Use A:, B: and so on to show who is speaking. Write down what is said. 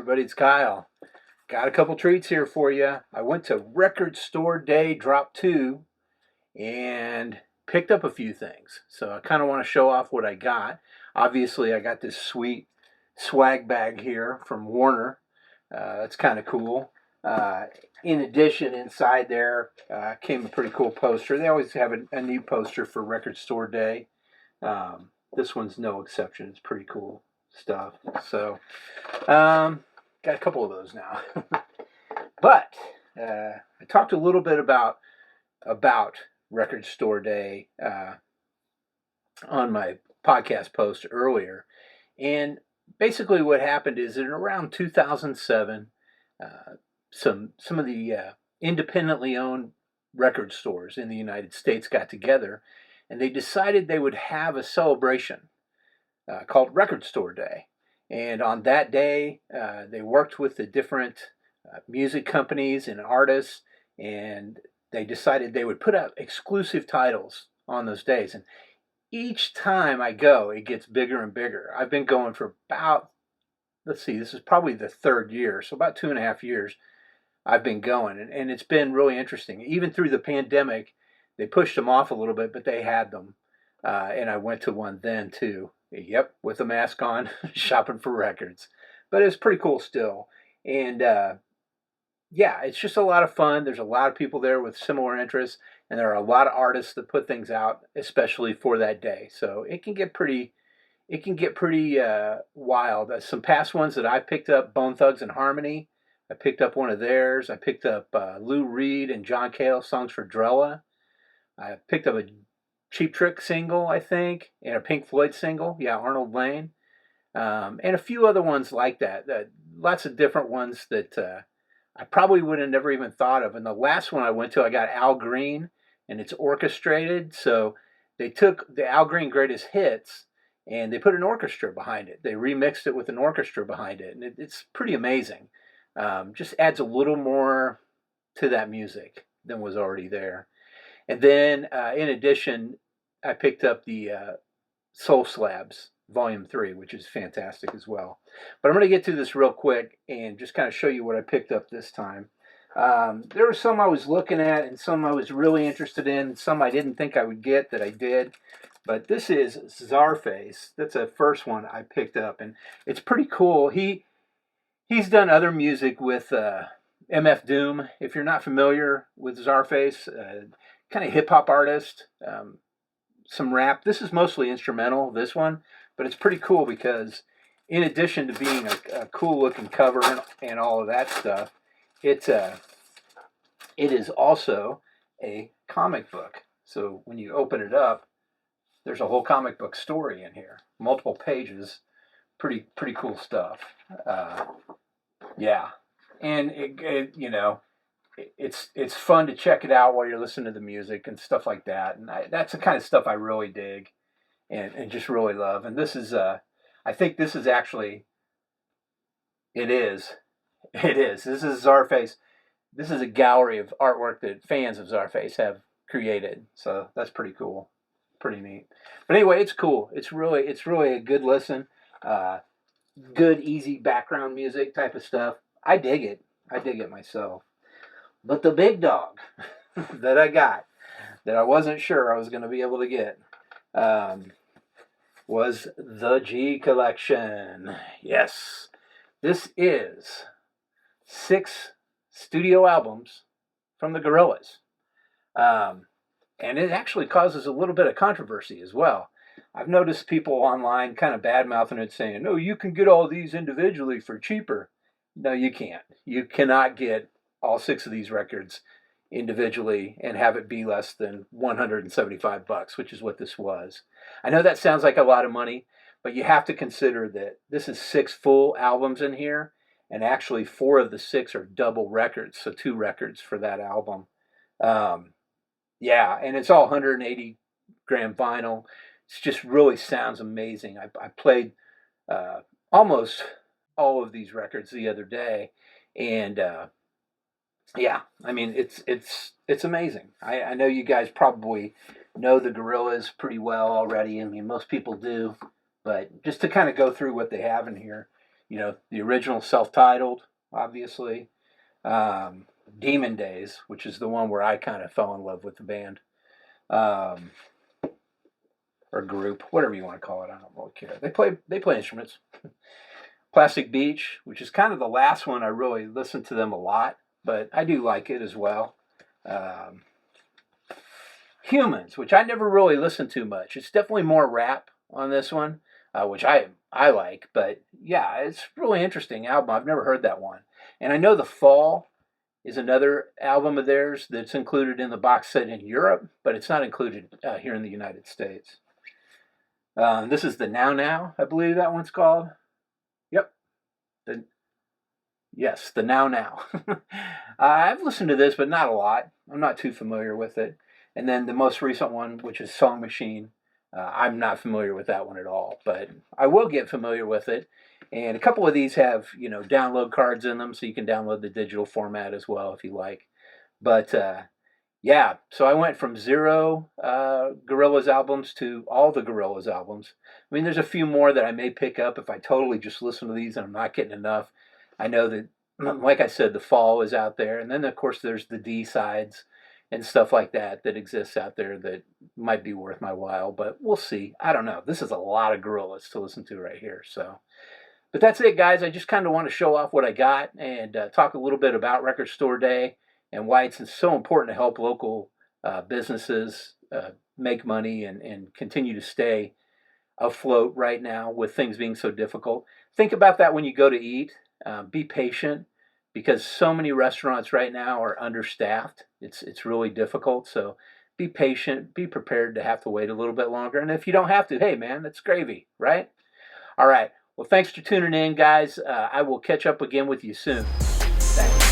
A: everybody, it's Kyle. Got a couple treats here for you. I went to Record Store Day Drop 2 and picked up a few things. So I kind of want to show off what I got. Obviously, I got this sweet swag bag here from Warner. That's kind of cool. In addition, inside there came a pretty cool poster. They always have a new poster for Record Store Day. This one's no exception. It's pretty cool stuff. So, got a couple of those now. But I talked a little bit about Record Store Day on my podcast post earlier, and basically what happened is in around 2007, some of the independently owned record stores in the United States got together, and they decided they would have a celebration called Record Store Day. And on that day, they worked with the different music companies and artists, and they decided they would put out exclusive titles on those days. And each time I go, it gets bigger and bigger. I've been going for about, this is probably the third year, so about 2.5 years I've been going. And it's been really interesting. Even through the pandemic, they pushed them off a little bit, but they had them. And I went to one then too. Yep, with a mask on, shopping for records. But it's pretty cool still. And yeah, it's just a lot of fun. There's a lot of people there with similar interests, and there are a lot of artists that put things out, especially for that day. So it can get pretty wild. Some past ones that I picked up, Bone Thugs and Harmony. I picked up one of theirs. I picked up Lou Reed and John Cale, Songs for Drella. I picked up a Cheap Trick single, I think, and a Pink Floyd single. Yeah, Arnold Lane. And a few other ones like that. Lots of different ones that I probably would have never even thought of. And the last one I went to, I got Al Green, and it's orchestrated. So they took the Al Green Greatest Hits, and they put an orchestra behind it. They remixed it with an orchestra behind it, and it's pretty amazing. Just adds a little more to that music than was already there. And then, in addition, I picked up the Soul Slabs Volume 3, which is fantastic as well. But I'm going to get to this real quick and just kind of show you what I picked up this time. There were some I was looking at and some I was really interested in, some I didn't think I would get that I did. But this is Czarface. That's the first one I picked up, and it's pretty cool. He's done other music with MF Doom. If you're not familiar with Czarface, kind of hip-hop artist, some rap. This is mostly instrumental, this one, but it's pretty cool because in addition to being a cool-looking cover and all of that stuff, it is also a comic book. So when you open it up, there's a whole comic book story in here, multiple pages, pretty cool stuff. Yeah, and it's fun to check it out while you're listening to the music and stuff like that. And that's the kind of stuff I really dig and just really love. And this is, I think this is actually, it is. This is Czarface. This is a gallery of artwork that fans of Czarface have created. So that's pretty cool. Pretty neat. But anyway, it's cool. It's really a good listen. Good, easy background music type of stuff. I dig it. I dig it myself. But the big dog that I got, that I wasn't sure I was going to be able to get, was the G Collection. Yes. This is 6 studio albums from the Gorillaz. And it actually causes a little bit of controversy as well. I've noticed people online kind of bad-mouthing it, saying, no, you can get all these individually for cheaper. No, you can't. You cannot get all 6 of these records individually and have it be less than $175, which is what this was. I know that sounds like a lot of money, but you have to consider that this is 6 full albums in here, and actually 4 of the 6 are double records, so 2 records for that album. Yeah, and it's all 180 gram vinyl. It just really sounds amazing. I played almost all of these records the other day, and yeah, I mean it's amazing. I know you guys probably know the Gorillaz pretty well already. I mean, most people do, but just to kind of go through what they have in here, You know, the original self-titled, obviously. Demon Days, which is the one where I kind of fell in love with the band. Or group, whatever you want to call it. I don't really care. They play instruments. Plastic Beach, which is kind of the last one I really listened to them a lot, but I do like it as well. Humans, which I never really listened to much. It's definitely more rap on this one, which I like. But yeah, it's a really interesting album. I've never heard that one. And I know The Fall is another album of theirs that's included in the box set in Europe, but it's not included here in the United States. This is the Now Now, I believe that one's called. Yep. Yes, the Now Now. I've listened to this, but not a lot. I'm not too familiar with it. And then the most recent one, which is Song Machine, I'm not familiar with that one at all, but I will get familiar with it. And a couple of these have, you know, download cards in them, so you can download the digital format as well if you like. But yeah, so I went from 0 Gorillaz albums to all the Gorillaz albums. I mean, there's a few more that I may pick up if I totally just listen to these and I'm not getting enough. I know that, like I said, The Fall is out there. And then, of course, there's the D-sides and stuff like that exists out there that might be worth my while. But we'll see. I don't know. This is a lot of Gorillaz to listen to right here. So, but that's it, guys. I just kind of want to show off what I got and talk a little bit about Record Store Day and why it's so important to help local businesses make money and continue to stay afloat right now with things being so difficult. Think about that when you go to eat. Be patient, because so many restaurants right now are understaffed. It's really difficult. So be patient. Be prepared to have to wait a little bit longer. And if you don't have to, hey, man, that's gravy, right? All right. Well, thanks for tuning in, guys. I will catch up again with you soon. Thanks.